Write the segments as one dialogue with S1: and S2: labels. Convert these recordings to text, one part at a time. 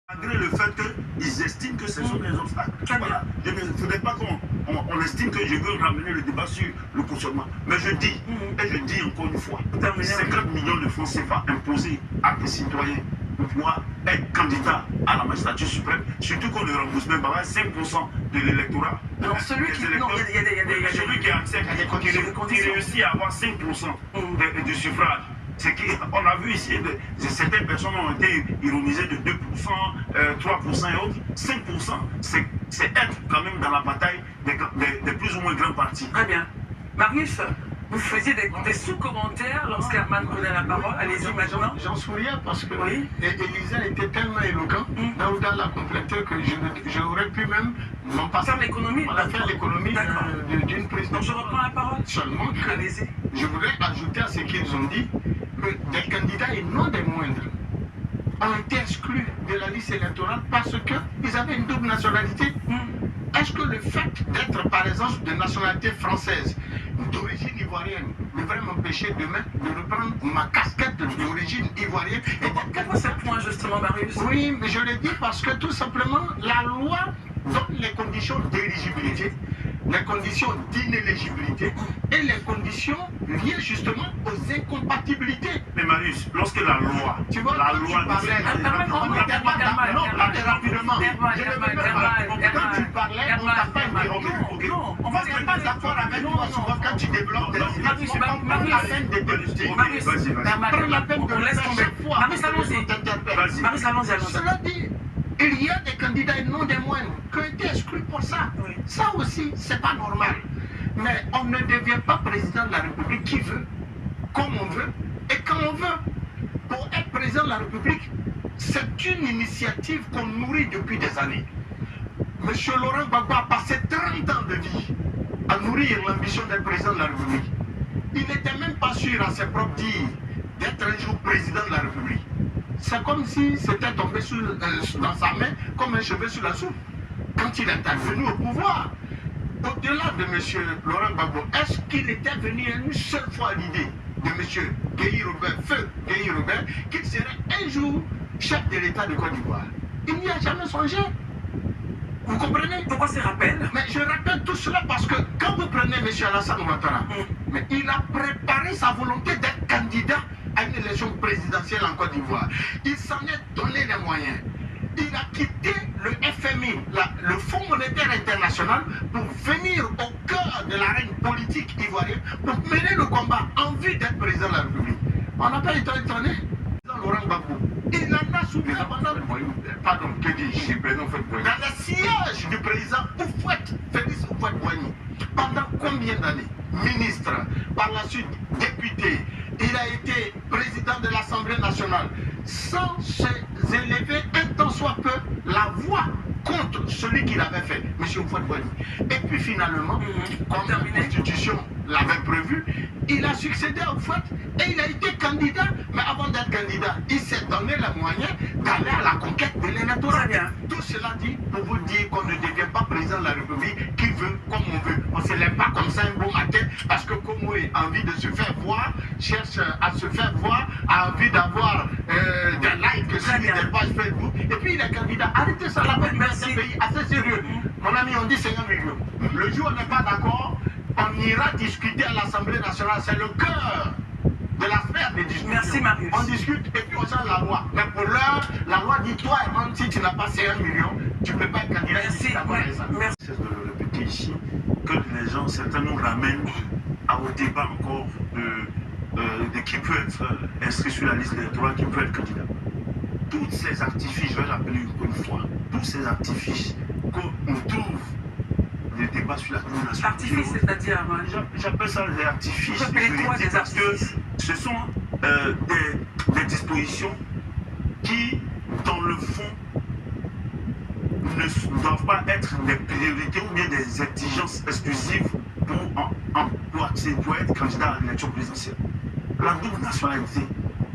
S1: Malgré le fait qu'ils estiment que ce sont des obstacles. Voilà. Il ne faudrait pas qu'on estime que je veux ramener le débat sur le cautionnement. Mais je dis, et je dis encore une fois, 50 millions de francs CFA imposés à des citoyens pour pouvoir être candidat à la magistrature suprême, surtout qu'on ne rembourse même pas 5% de l'électorat.
S2: Non, celui qui... Non,
S1: celui qui accepte, qui réussit à avoir 5% du suffrage. On a vu ici, certaines personnes ont été ironisées de 2%, 3% et autres. 5%, c'est être quand même dans la bataille des plus ou moins grands partis.
S2: Très bien. Marius, vous faisiez des sous-commentaires lorsqu'Herman prenait la parole. Allez-y maintenant.
S3: J'en souviens parce que Elisa était tellement éloquent dans la complète que j'aurais pu même m'en passer.
S2: Faire l'économie.
S3: On a fait l'économie d'une prise.
S2: Donc je reprends la parole.
S3: Seulement que
S2: allez-y.
S3: Je voudrais ajouter à ce qu'ils ont dit que des candidats et non des moindres ont été exclus de la liste électorale parce qu'ils avaient une double nationalité. Est-ce que le fait d'être, par exemple, de nationalité française, d'origine ivoirienne, devrait m'empêcher demain de reprendre ma casquette d'origine ivoirienne?
S2: Pourquoi ce point, justement, Marius?
S3: Oui, mais je l'ai dit parce que tout simplement, la loi donne les conditions d'éligibilité, les conditions d'inéligibilité et les conditions liées justement aux incompatibilités.
S1: Mais Marius, lorsque la loi...
S3: Tu vois, la loi...
S1: Non,
S3: rapidement. Quand tu parlais, on t'a pas interrompu. On va pas d'accord avec toi souvent quand tu développes des idées. Prends la peine de débuter. Prends la peine de le faire chaque fois.
S2: Marius, allons-y.
S3: Cela dit, il y a des candidats et non des moindres qui ont été exclus pour ça. Ça aussi, c'est pas normal. Mais on ne devient pas président de la République qui veut, comme on veut et quand on veut. Pour être président de la République, c'est une initiative qu'on nourrit depuis des années. Monsieur Laurent Gbagbo a passé 30 ans de vie à nourrir l'ambition d'être président de la République. Il n'était même pas sûr à ses propres dires d'être un jour président de la République. C'est comme si c'était tombé dans sa main comme un cheveu sur la soupe. Quand il est venu au pouvoir, au-delà de M. Laurent Gbagbo, est-ce qu'il était venu une seule fois à l'idée de M. Guéhi Robert, feu Guéhi Robert, qu'il serait un jour chef de l'État de Côte d'Ivoire? Il n'y a jamais songé. Vous comprenez?
S2: Pourquoi ces rappels?
S3: Mais je rappelle tout cela parce que quand vous prenez M. Alassane Ouattara, mais il a préparé sa volonté d'être candidat à une élection présidentielle en Côte d'Ivoire. Il s'en est donné les moyens. Il a quitté le FMI, le Fonds monétaire international, pour venir au cœur de l'arène politique ivoirienne, pour mener le combat en vue d'être président de la République. On n'a pas été étonné. Laurent Gbagbo, il en a souffert pendant le pardon, que dis-je, dans le siège du président Félix Houphouët-Boigny. Pendant combien d'années? Ministre, par la suite député, il a été président de l'Assemblée nationale, sans s'élever un tant soit peu la voix contre celui qu'il avait fait, M. Houphouët-Boigny. Et puis finalement, comme la Constitution l'avait prévu, il a succédé à Houphouët et il a été candidat. Mais avant d'être candidat, il s'est donné les moyens d'aller à la conquête de l'électorat. Tout cela dit pour vous dire qu'on ne devient pas président de la République qui veut comme on veut. On ne se lève pas comme ça un beau matin parce que Komoé a envie de se faire voir, cherche à se faire voir, a envie d'avoir des likes sur des pages Facebook. Et puis il est candidat. Arrêtez ça, la peine dans ce pays assez sérieux. Mon ami, on dit 50 millions. Le jour où on n'est pas d'accord, on ira discuter à l'Assemblée nationale. C'est le cœur de la sphère des discussions.
S2: Merci Marius.
S3: On discute et puis on change la loi. Mais pour l'heure, la loi dit toi, même si tu n'as pas 50 millions, tu ne peux pas être candidat.
S2: Merci. Merci.
S1: C'est de le répéter ici, que les gens, certains nous ramènent au débat encore de qui peut être inscrit sur la liste électorale, qui peut être candidat. Tous ces artifices, je vais rappeler une fois, tous ces artifices qu'on trouve des débats sur la coordination.
S2: Artifice, c'est-à-dire
S1: j'appelle ça des artifices.
S2: Parce que
S1: ce sont des dispositions qui, dans le fond, ne doivent pas être des priorités ou bien des exigences exclusives pour être candidat à l'élection présidentielle. La double nationalité.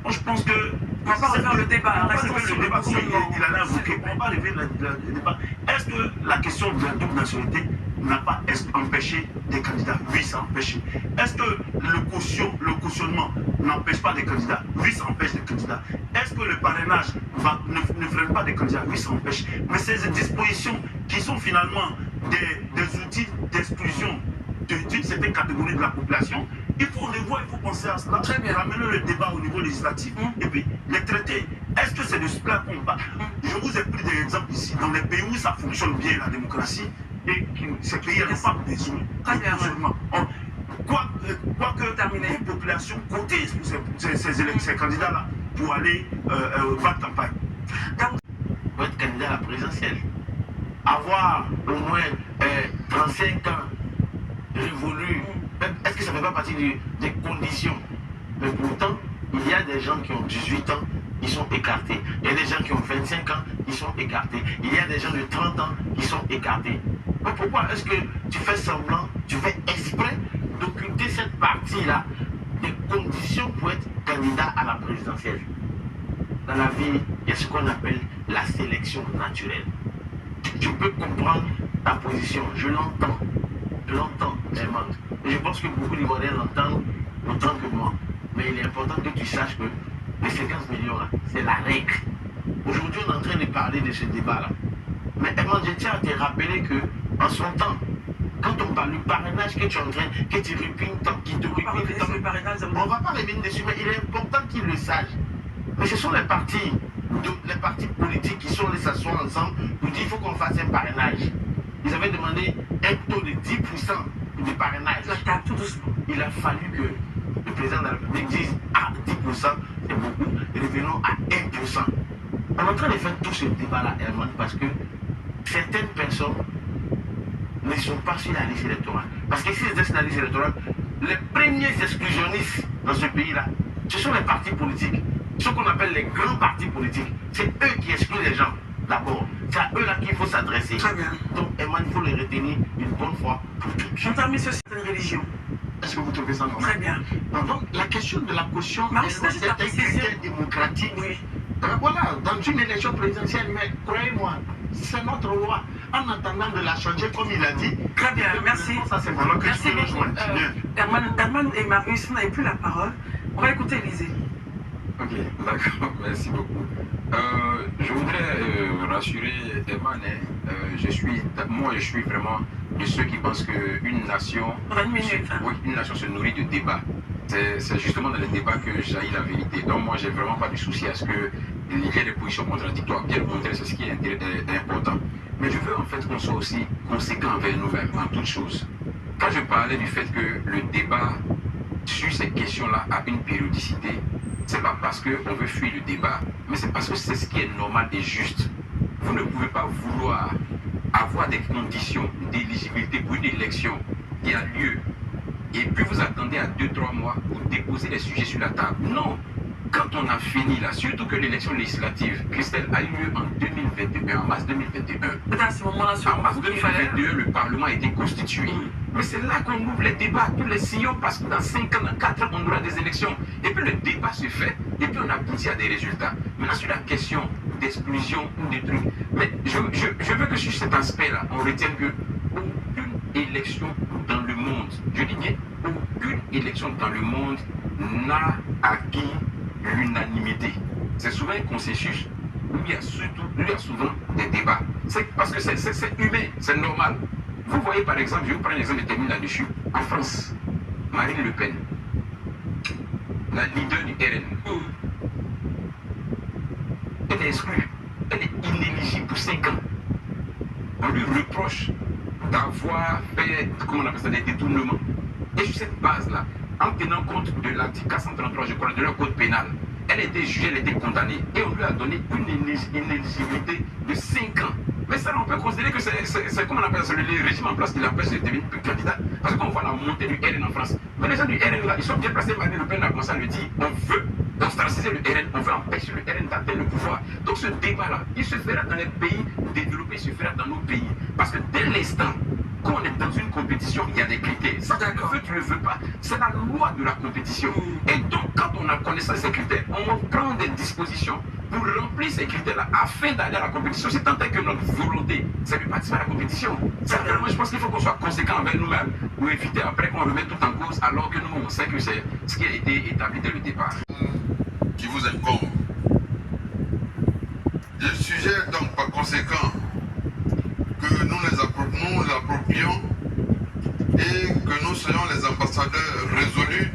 S1: Moi, je pense que...
S2: On va pas refaire le débat.
S1: On va refaire le débat il en a invoqué. On va refaire le débat. Est-ce que la question de la double nationalité n'a pas empêché des candidats? Oui, ça empêche. Est-ce que le cautionnement n'empêche pas des candidats? Oui, ça empêche des candidats. Est-ce que que le parrainage ne freine pas des candidats? Oui, ça empêche. Mais ces dispositions qui sont finalement des outils d'exclusion d'une certaine catégorie de la population, il faut revoir, il faut penser à cela, ramener le débat au niveau législatif. Et puis, les traités, est-ce que c'est de cela qu'on parle? Je vous ai pris des exemples ici, dans les pays où ça fonctionne bien, la démocratie, et ces pays n'ont pas besoin de fonctionnement. Quoique les populations cotisent pour ces candidats-là pour aller faire campagne.
S3: Pour être candidat à la présidentielle, avoir au moins 35 ans révolus, est-ce que ça ne fait pas partie des conditions? Mais pourtant, il y a des gens qui ont 18 ans, ils sont écartés. Il y a des gens qui ont 25 ans, ils sont écartés. Il y a des gens de 30 ans, ils sont écartés. Mais pourquoi est-ce que tu fais semblant, tu fais exprès d'occulter cette partie-là des conditions pour être candidat à la présidentielle? Dans la vie, il y a ce qu'on appelle la sélection naturelle. Tu peux comprendre ta position, je l'entends, Herman. Et je pense que beaucoup d'Ivoiriens l'entendent autant que moi. Mais il est important que tu saches que les 50 millions là, c'est la règle. Aujourd'hui, on est en train de parler de ce débat-là. Mais Herman, je tiens à te rappeler que en son temps, quand on parle du parrainage que tu es en train, que tu répines tant, qui te répine tant, on ne va pas revenir dessus, mais il est important qu'ils le sachent. Mais ce sont les partis politiques qui sont allés s'asseoir ensemble pour dire qu'il faut qu'on fasse un parrainage. Ils avaient demandé un taux de 10% de parrainage. Il a fallu que le président de la République dise ah 10% c'est beaucoup, revenons à 1%. On est en train de faire tout ce débat-là, Herman, parce que certaines personnes ne sont pas sur la liste électorale. Parce que si ils étaient sur la liste électorale, les premiers exclusionnistes dans ce pays-là, ce sont les partis politiques. Ce qu'on appelle les grands partis politiques. C'est eux qui excluent les gens, d'abord. C'est à eux là qu'il faut s'adresser. Donc, Herman, il faut les retenir une bonne fois pour toutes.
S2: On termine sur certaines religions.
S3: Est-ce que vous trouvez ça normal?
S2: Très bien.
S3: Donc, la question de la caution est un critère démocratique.
S2: Oui.
S3: Voilà, dans une élection présidentielle, mais croyez-moi, c'est notre loi. En attendant de la changer, comme il a dit.
S2: Très bien, merci.
S3: Ça, c'est vraiment que
S2: merci
S3: tu peux rejoindre.
S2: Herman et Marius, vous n'avez plus la parole. On va écouter Élisée.
S4: Ok, d'accord, merci beaucoup. Je voudrais rassurer Herman, moi je suis vraiment de ceux qui pensent qu'une nation, une nation se nourrit de débats. C'est justement dans les débats que jaillit la vérité. Donc moi j'ai vraiment pas de souci à ce qu'il y ait des positions contradictoires. Bien au contraire, c'est ce qui est important. Mais je veux en fait qu'on soit aussi conséquent envers nous-mêmes en toutes choses. Quand je parlais du fait que le débat sur ces questions-là a une périodicité, c'est pas parce qu'on veut fuir le débat, mais c'est parce que c'est ce qui est normal et juste. Vous ne pouvez pas vouloir avoir des conditions d'éligibilité pour une élection qui a lieu et puis vous attendez à 2-3 mois pour déposer les sujets sur la table. Non! Quand on a fini là, surtout que l'élection législative, Christelle, a eu lieu en 2021, en mars 2021.
S2: À ce moment-là,
S4: en mars 2021, le Parlement a été constitué. Mais c'est là qu'on ouvre les débats, tous les signaux, parce que dans 5 ans, dans 4 ans, on aura des élections. Et puis le débat se fait, et puis on aboutit à des résultats. Maintenant, sur la question d'exclusion ou des trucs, mais je veux que sur cet aspect-là, on retienne que aucune élection dans le monde, je dis bien, aucune élection dans le monde n'a acquis l'unanimité. C'est souvent un consensus où il y a souvent des débats. C'est parce que c'est humain, c'est normal. Vous voyez par exemple, je vais vous prendre un exemple et terminer là-dessus. En France, Marine Le Pen, la leader du RN, elle est exclue. Elle est inéligible pour 5 ans. On lui reproche d'avoir fait, comment on appelle ça, des détournements. Et sur cette base-là, en tenant compte de l'article 433, je crois, de leur code pénal, elle était jugée, elle était condamnée. Et on lui a donné une inéligibilité de 5 ans. Mais ça, on peut considérer que c'est comment on appelle ça, le régime en place qui l'empêche de devenir candidat. Parce qu'on voit la montée du RN en France. Mais les gens du RN, là, ils sont bien placés. Marine Le Pen a commencé à le dire. On veut ostraciser le RN, on veut empêcher le RN d'atteindre le pouvoir. Donc ce débat-là, il se fera dans les pays développés, il se fera dans nos pays. Parce que dès l'instant quand on est dans une compétition, il y a des critères. Ça, tu le veux, tu ne le veux pas. C'est la loi de la compétition. Et donc, quand on a connaissance de ces critères, on prend des dispositions pour remplir ces critères-là afin d'aller à la compétition. C'est tant que notre volonté, c'est de participer à la compétition. Certainement, je pense qu'il faut qu'on soit conséquent envers nous-mêmes pour éviter après qu'on remette tout en cause alors que nous, on sait que c'est ce qui a été établi dès le départ.
S5: Qui vous incombe conséquent que nous l'approprions et que nous soyons les ambassadeurs résolus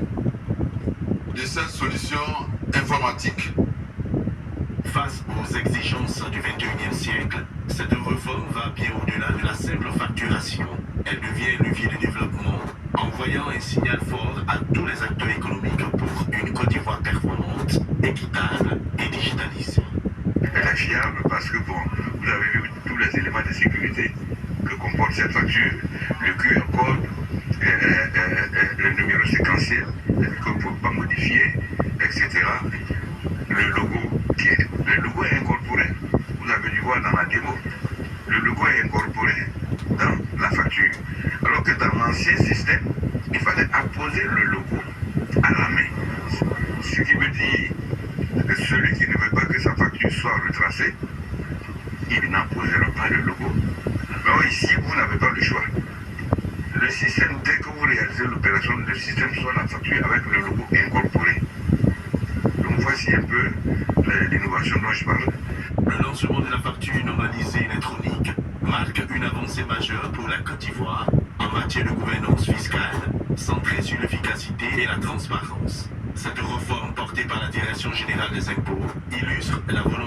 S5: de cette solution informatique.
S1: Face aux exigences du 21e siècle, cette réforme va bien au-delà de la simple facturation. Elle devient un levier de développement, envoyant un signal fort à tous les acteurs économiques pour une Côte d'Ivoire performante, équitable et digitalisée.
S6: Elle est fiable parce que, bon, vous avez vu tous les éléments de sécurité que comporte cette facture, le QR code, le numéro séquentiel qu'on ne peut pas modifier, etc. Le logo est incorporé. Vous avez dû voir dans la démo. Le logo est incorporé dans la facture. Alors que dans l'ancien système, il fallait apposer le logo à la main. Ce qui veut dire que celui qui ne veut pas que sa facture soit retracée, il n'apposera pas le logo. Mais ici, vous n'avez pas le choix. Le système, dès que vous réalisez l'opération, le système soit la facture avec le logo incorporé. Donc voici un peu l'innovation dont je parle.
S1: Le lancement de la facture normalisée électronique marque une avancée majeure pour la Côte d'Ivoire en matière de gouvernance fiscale, centrée sur l'efficacité et la transparence. Cette réforme portée par la Direction générale des impôts illustre la volonté